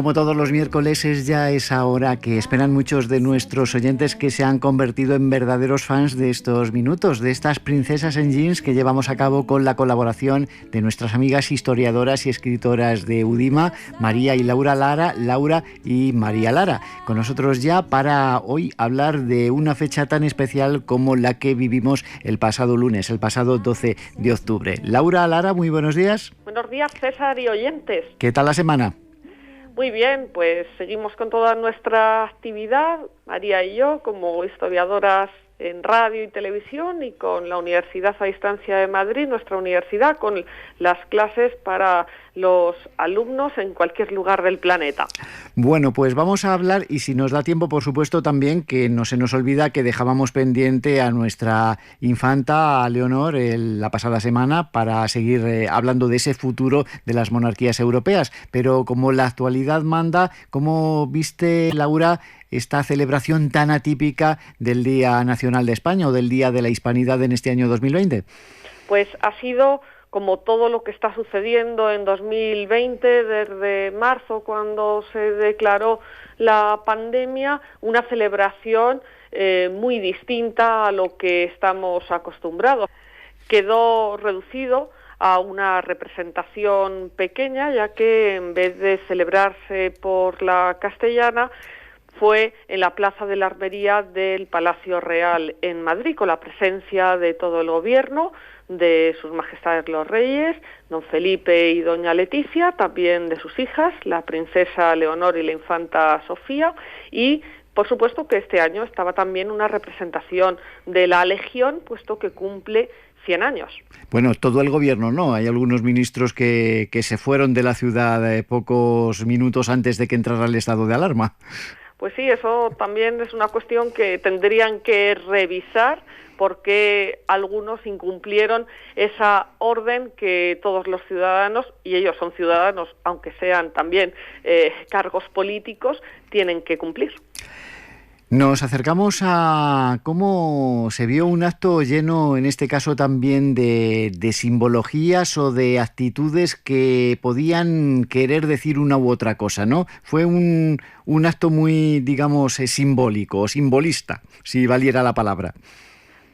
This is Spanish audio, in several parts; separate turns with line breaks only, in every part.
Como todos los miércoles es ya esa hora que esperan muchos de nuestros oyentes que se han convertido en verdaderos fans de estos minutos, de estas princesas en jeans que llevamos a cabo con la colaboración de nuestras amigas historiadoras y escritoras de Udima, María y Laura Lara, Laura y María Lara. Con nosotros ya para hoy hablar de una fecha tan especial como la que vivimos el pasado lunes, el pasado 12 de octubre. Laura, Lara, muy buenos días.
Buenos días, César y oyentes.
¿Qué tal la semana?
Muy bien, pues seguimos con toda nuestra actividad, María y yo, como historiadoras en radio y televisión, y con la Universidad a Distancia de Madrid, nuestra universidad, con las clases para los alumnos en cualquier lugar del planeta.
Bueno, pues vamos a hablar, y si nos da tiempo, por supuesto, también, que no se nos olvida que dejábamos pendiente a nuestra infanta, a Leonor, la pasada semana, para seguir hablando de ese futuro de las monarquías europeas. Pero como la actualidad manda, ¿cómo viste, Laura, esta celebración tan atípica del Día Nacional de España o del Día de la Hispanidad en este año 2020?
Pues ha sido, como todo lo que está sucediendo en 2020, desde marzo, cuando se declaró la pandemia, una celebración muy distinta a lo que estamos acostumbrados. Quedó reducido a una representación pequeña, ya que en vez de celebrarse por la Castellana, fue en la Plaza de la Armería del Palacio Real en Madrid, con la presencia de todo el gobierno, de sus majestades los reyes, don Felipe y doña Leticia, también de sus hijas, la princesa Leonor y la infanta Sofía, y por supuesto que este año estaba también una representación de la Legión, puesto que cumple 100 años.
Bueno, todo el gobierno no, hay algunos ministros que se fueron de la ciudad pocos minutos antes de que entrara el estado de alarma.
Pues sí, eso también es una cuestión que tendrían que revisar, porque algunos incumplieron esa orden que todos los ciudadanos, y ellos son ciudadanos, aunque sean también cargos políticos, tienen que cumplir.
Nos acercamos a cómo se vio un acto lleno, en este caso también, de simbologías o de actitudes que podían querer decir una u otra cosa, ¿no? Fue un acto muy, digamos, simbólico o simbolista, si valiera la palabra.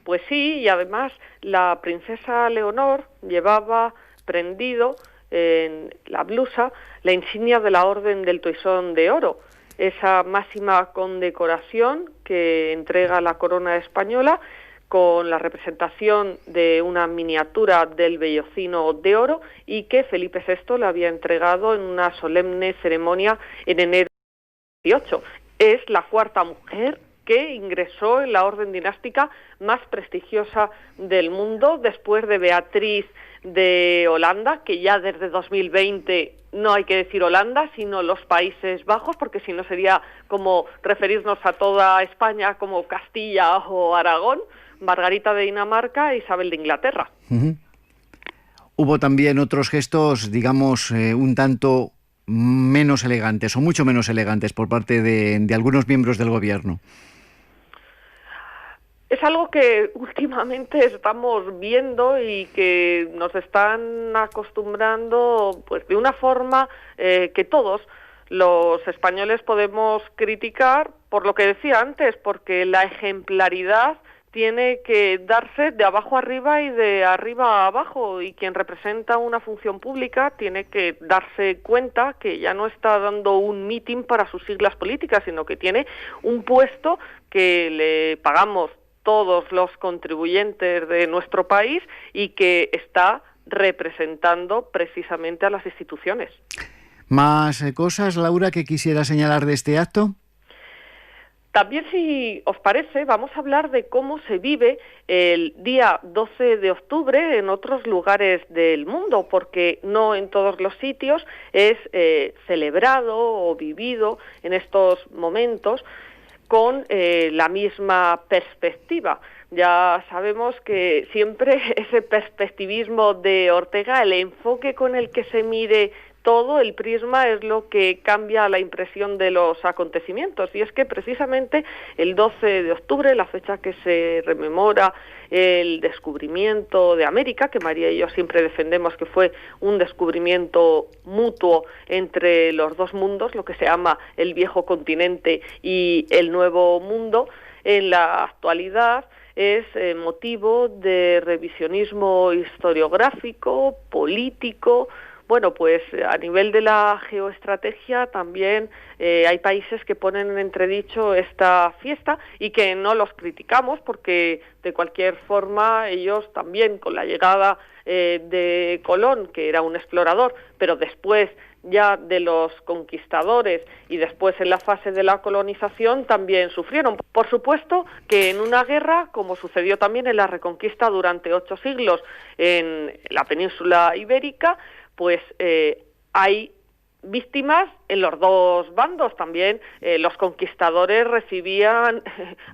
Pues sí, y además la princesa Leonor llevaba prendido en la blusa la insignia de la Orden del Toisón de Oro, esa máxima condecoración que entrega la corona española, con la representación de una miniatura del Bellocino de Oro, y que Felipe VI le había entregado en una solemne ceremonia en enero de 2018. Es la cuarta mujer que ingresó en la orden dinástica más prestigiosa del mundo, después de Beatriz de Holanda, que ya desde 2020 no hay que decir Holanda, sino los Países Bajos, porque si no sería como referirnos a toda España como Castilla o Aragón, Margarita de Dinamarca e Isabel de Inglaterra.
Uh-huh. Hubo también otros gestos, digamos, un tanto menos elegantes o mucho menos elegantes por parte de algunos miembros del gobierno.
Es algo que últimamente estamos viendo y que nos están acostumbrando, pues de una forma que todos los españoles podemos criticar, por lo que decía antes, porque la ejemplaridad tiene que darse de abajo arriba y de arriba a abajo, y quien representa una función pública tiene que darse cuenta que ya no está dando un mitin para sus siglas políticas, sino que tiene un puesto que le pagamos todos los contribuyentes de nuestro país y que está representando precisamente a las instituciones.
¿Más cosas, Laura, que quisiera señalar de este acto?
También, si os parece, vamos a hablar de cómo se vive el día 12 de octubre en otros lugares del mundo, porque no en todos los sitios es celebrado o vivido en estos momentos con la misma perspectiva. Ya sabemos que siempre ese perspectivismo de Ortega, el enfoque con el que se mide todo el prisma es lo que cambia la impresión de los acontecimientos. Y es que precisamente el 12 de octubre, la fecha que se rememora el descubrimiento de América, que María y yo siempre defendemos que fue un descubrimiento mutuo entre los dos mundos, lo que se llama el viejo continente y el nuevo mundo, en la actualidad es motivo de revisionismo historiográfico, político. Bueno, pues a nivel de la geoestrategia también hay países que ponen en entredicho esta fiesta y que no los criticamos porque de cualquier forma ellos también con la llegada de Colón, que era un explorador, pero después ya de los conquistadores y después en la fase de la colonización también sufrieron. Por supuesto que en una guerra, como sucedió también en la Reconquista durante 8 siglos en la península ibérica, pues hay víctimas en los dos bandos. También los conquistadores recibían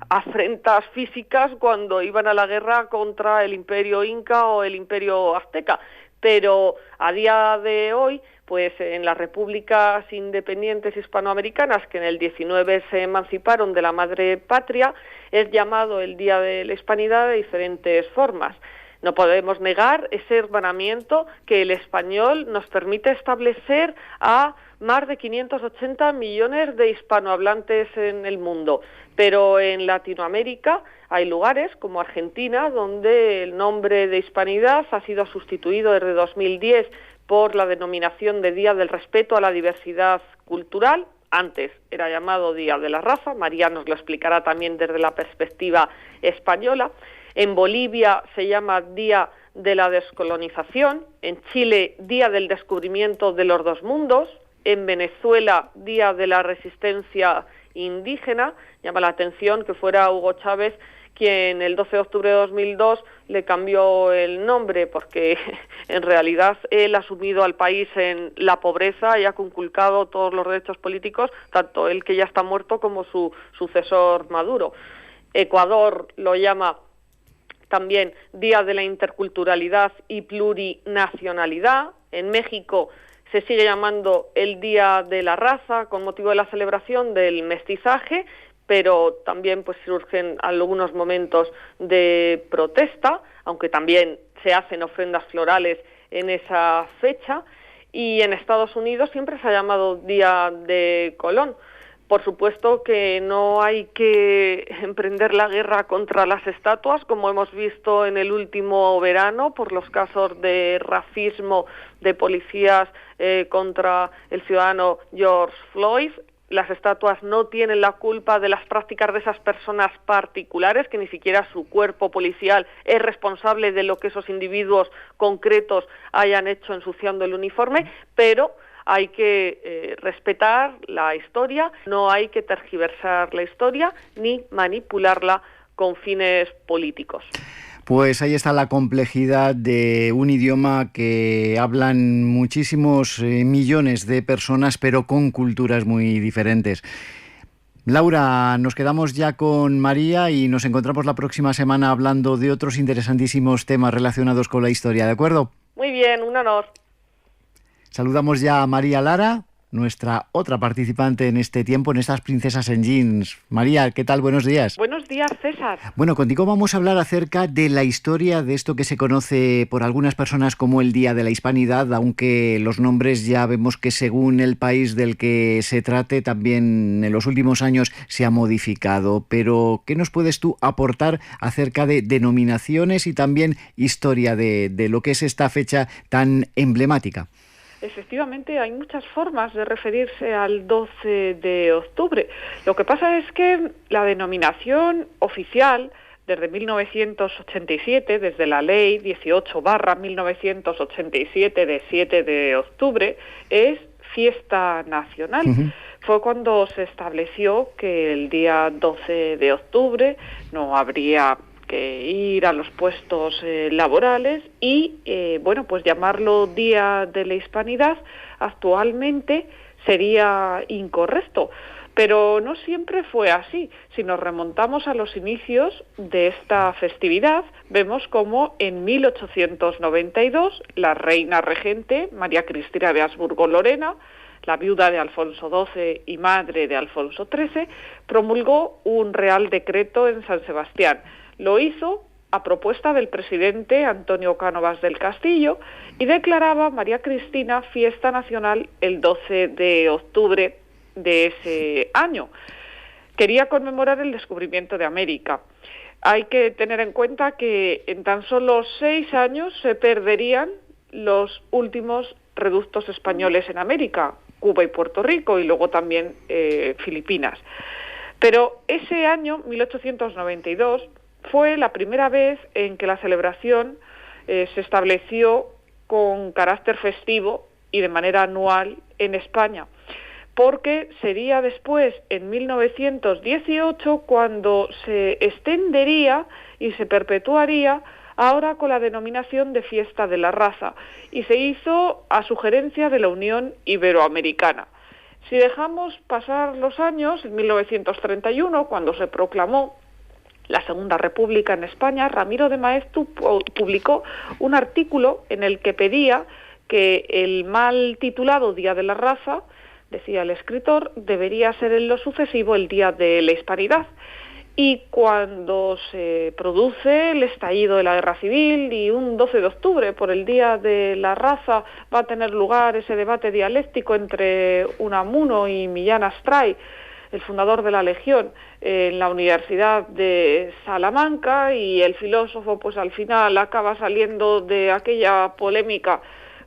afrentas físicas cuando iban a la guerra contra el imperio inca o el imperio azteca. Pero a día de hoy, pues en las repúblicas independientes hispanoamericanas, que en el 19 se emanciparon de la madre patria, es llamado el Día de la Hispanidad de diferentes formas. No podemos negar ese hermanamiento que el español nos permite establecer a más de 580 millones de hispanohablantes en el mundo. Pero en Latinoamérica hay lugares como Argentina donde el nombre de hispanidad ha sido sustituido desde 2010 por la denominación de Día del Respeto a la Diversidad Cultural. Antes era llamado Día de la Raza. María nos lo explicará también desde la perspectiva española. En Bolivia se llama Día de la Descolonización, en Chile Día del Descubrimiento de los Dos Mundos, en Venezuela Día de la Resistencia Indígena. Llama la atención que fuera Hugo Chávez quien el 12 de octubre de 2002 le cambió el nombre, porque en realidad él ha sumido al país en la pobreza y ha conculcado todos los derechos políticos, tanto él que ya está muerto como su sucesor Maduro. Ecuador lo llama también Día de la Interculturalidad y Plurinacionalidad. En México se sigue llamando el Día de la Raza con motivo de la celebración del mestizaje, pero también pues surgen algunos momentos de protesta, aunque también se hacen ofrendas florales en esa fecha. Y en Estados Unidos siempre se ha llamado Día de Colón. Por supuesto que no hay que emprender la guerra contra las estatuas, como hemos visto en el último verano, por los casos de racismo de policías contra el ciudadano George Floyd. Las estatuas no tienen la culpa de las prácticas de esas personas particulares, que ni siquiera su cuerpo policial es responsable de lo que esos individuos concretos hayan hecho ensuciando el uniforme, pero hay que respetar la historia, no hay que tergiversar la historia ni manipularla con fines políticos.
Pues ahí está la complejidad de un idioma que hablan muchísimos millones de personas, pero con culturas muy diferentes. Laura, nos quedamos ya con María y nos encontramos la próxima semana hablando de otros interesantísimos temas relacionados con la historia, ¿de acuerdo?
Muy bien, un honor.
Saludamos ya a María Lara, nuestra otra participante en este tiempo, en estas Princesas en Jeans. María, ¿qué tal? Buenos días.
Buenos días, César.
Bueno, contigo vamos a hablar acerca de la historia de esto que se conoce por algunas personas como el Día de la Hispanidad, aunque los nombres ya vemos que según el país del que se trate también en los últimos años se ha modificado. Pero, ¿qué nos puedes tú aportar acerca de denominaciones y también historia de lo que es esta fecha tan emblemática?
Efectivamente, hay muchas formas de referirse al 12 de octubre. Lo que pasa es que la denominación oficial, desde 1987, desde la Ley 18/1987 de 7 de octubre, es fiesta nacional. Uh-huh. Fue cuando se estableció que el día 12 de octubre no habría que ir a los puestos laborales y, pues llamarlo Día de la Hispanidad actualmente sería incorrecto. Pero no siempre fue así. Si nos remontamos a los inicios de esta festividad, vemos como en 1892 la reina regente, María Cristina de Habsburgo-Lorena, la viuda de Alfonso XII y madre de Alfonso XIII, promulgó un real decreto en San Sebastián. Lo hizo a propuesta del presidente Antonio Cánovas del Castillo y declaraba María Cristina fiesta nacional el 12 de octubre de ese año. Quería conmemorar el descubrimiento de América. Hay que tener en cuenta que en tan solo 6 años se perderían los últimos reductos españoles en América, Cuba y Puerto Rico, y luego también Filipinas. Pero ese año, 1892, fue la primera vez en que la celebración se estableció con carácter festivo y de manera anual en España, porque sería después, en 1918, cuando se extendería y se perpetuaría ahora con la denominación de Fiesta de la Raza, y se hizo a sugerencia de la Unión Iberoamericana. Si dejamos pasar los años, en 1931, cuando se proclamó la Segunda República en España, Ramiro de Maeztu publicó un artículo en el que pedía que el mal titulado Día de la Raza, decía el escritor, debería ser en lo sucesivo el Día de la Hispanidad. Y cuando se produce el estallido de la Guerra Civil y un 12 de octubre por el Día de la Raza va a tener lugar ese debate dialéctico entre Unamuno y Millán Astray, el fundador de la Legión, en la Universidad de Salamanca, y el filósofo pues al final acaba saliendo de aquella polémica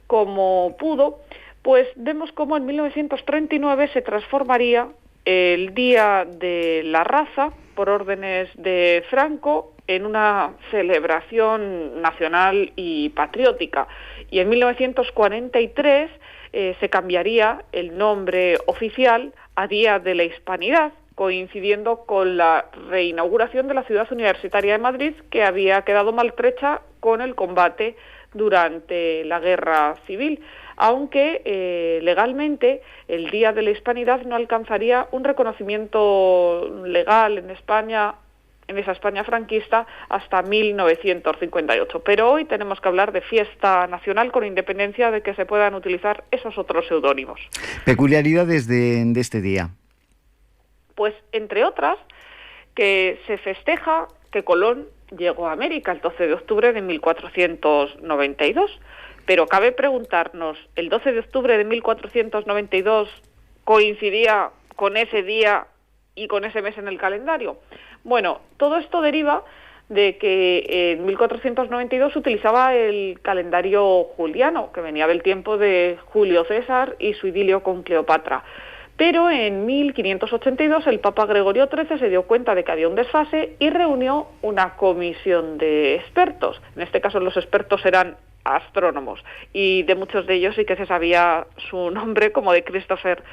como pudo, pues vemos cómo en 1939 se transformaría el Día de la Raza, por órdenes de Franco, en una celebración nacional y patriótica. Y en 1943 se cambiaría el nombre oficial a Día de la Hispanidad, coincidiendo con la reinauguración de la Ciudad Universitaria de Madrid, que había quedado maltrecha con el combate durante la Guerra Civil, aunque legalmente el Día de la Hispanidad no alcanzaría un reconocimiento legal en España, en esa España franquista, hasta 1958. Pero hoy tenemos que hablar de fiesta nacional, con independencia de que se puedan utilizar esos otros seudónimos.
Peculiaridades de este día.
Pues, entre otras, que se festeja que Colón llegó a América el 12 de octubre de 1492. Pero cabe preguntarnos, ¿el 12 de octubre de 1492 coincidía con ese día y con ese mes en el calendario? Bueno, todo esto deriva de que en 1492 se utilizaba el calendario juliano, que venía del tiempo de Julio César y su idilio con Cleopatra. Pero en 1582 el Papa Gregorio XIII se dio cuenta de que había un desfase y reunió una comisión de expertos. En este caso los expertos eran astrónomos, y de muchos de ellos sí que se sabía su nombre, como de Christopher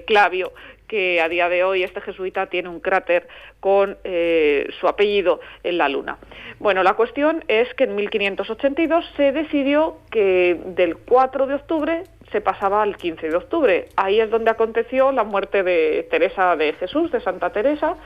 Clavio, que a día de hoy este jesuita tiene un cráter con su apellido en la Luna. Bueno, la cuestión es que en 1582 se decidió que del 4 de octubre se pasaba al 15 de octubre. Ahí es donde aconteció la muerte de Teresa de Jesús, de Santa Teresa,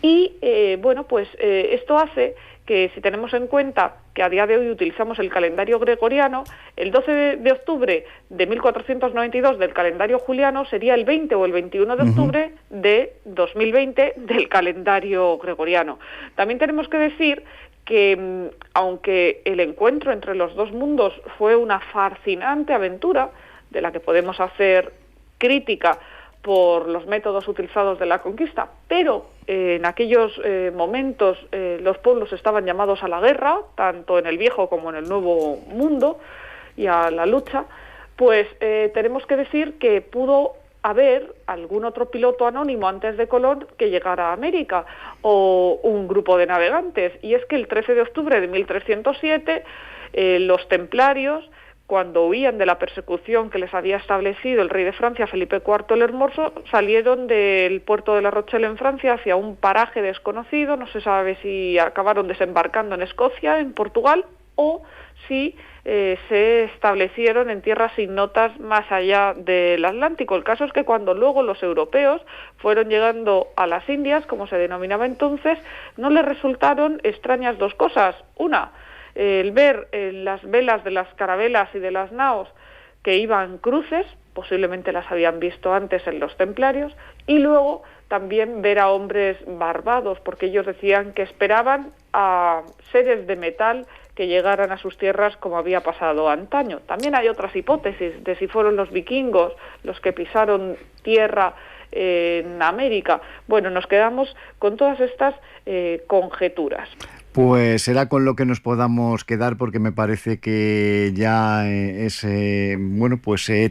y esto hace que, si tenemos en cuenta que a día de hoy utilizamos el calendario gregoriano, el 12 de octubre de 1492 del calendario juliano sería el 20 o el 21 de octubre de 2020 del calendario gregoriano. También tenemos que decir que, aunque el encuentro entre los dos mundos fue una fascinante aventura, de la que podemos hacer crítica por los métodos utilizados de la conquista, pero en aquellos momentos los pueblos estaban llamados a la guerra, tanto en el viejo como en el nuevo mundo, y a la lucha, pues tenemos que decir que pudo haber algún otro piloto anónimo antes de Colón que llegara a América, o un grupo de navegantes, y es que el 13 de octubre de 1307 los templarios, cuando huían de la persecución que les había establecido el rey de Francia, Felipe IV el Hermoso, salieron del puerto de La Rochelle en Francia hacia un paraje desconocido. No se sabe si acabaron desembarcando en Escocia, en Portugal, o si se establecieron en tierras ignotas más allá del Atlántico. El caso es que cuando luego los europeos fueron llegando a las Indias, como se denominaba entonces, no les resultaron extrañas dos cosas. Una, el ver las velas de las carabelas y de las naos que iban cruces, posiblemente las habían visto antes en los templarios, y luego también ver a hombres barbados, porque ellos decían que esperaban a seres de metal que llegaran a sus tierras como había pasado antaño. También hay otras hipótesis de si fueron los vikingos los que pisaron tierra en América. Bueno, nos quedamos con todas estas conjeturas.
Pues será con lo que nos podamos quedar, porque me parece que ya es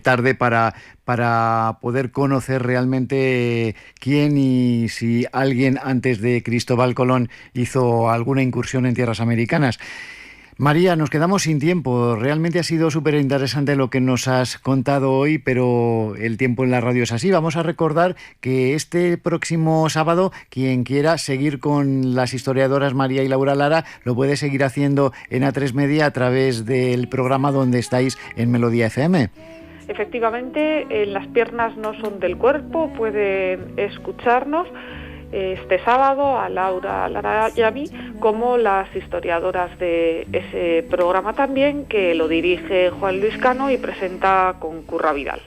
tarde para poder conocer realmente quién y si alguien antes de Cristóbal Colón hizo alguna incursión en tierras americanas. María, nos quedamos sin tiempo. Realmente ha sido súper interesante lo que nos has contado hoy, pero el tiempo en la radio es así. Vamos a recordar que este próximo sábado, quien quiera seguir con las historiadoras María y Laura Lara, lo puede seguir haciendo en A3 Media a través del programa donde estáis en Melodía FM.
Efectivamente, Las piernas no son del cuerpo, pueden escucharnos este sábado a Laura Lara y a mí como las historiadoras de ese programa también, que lo dirige Juan Luis Cano y presenta con Curra Vidal.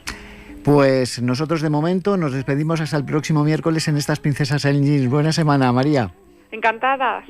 Pues nosotros de momento nos despedimos hasta el próximo miércoles en estas Princesas en Jeans. Buena semana, María.
Encantadas.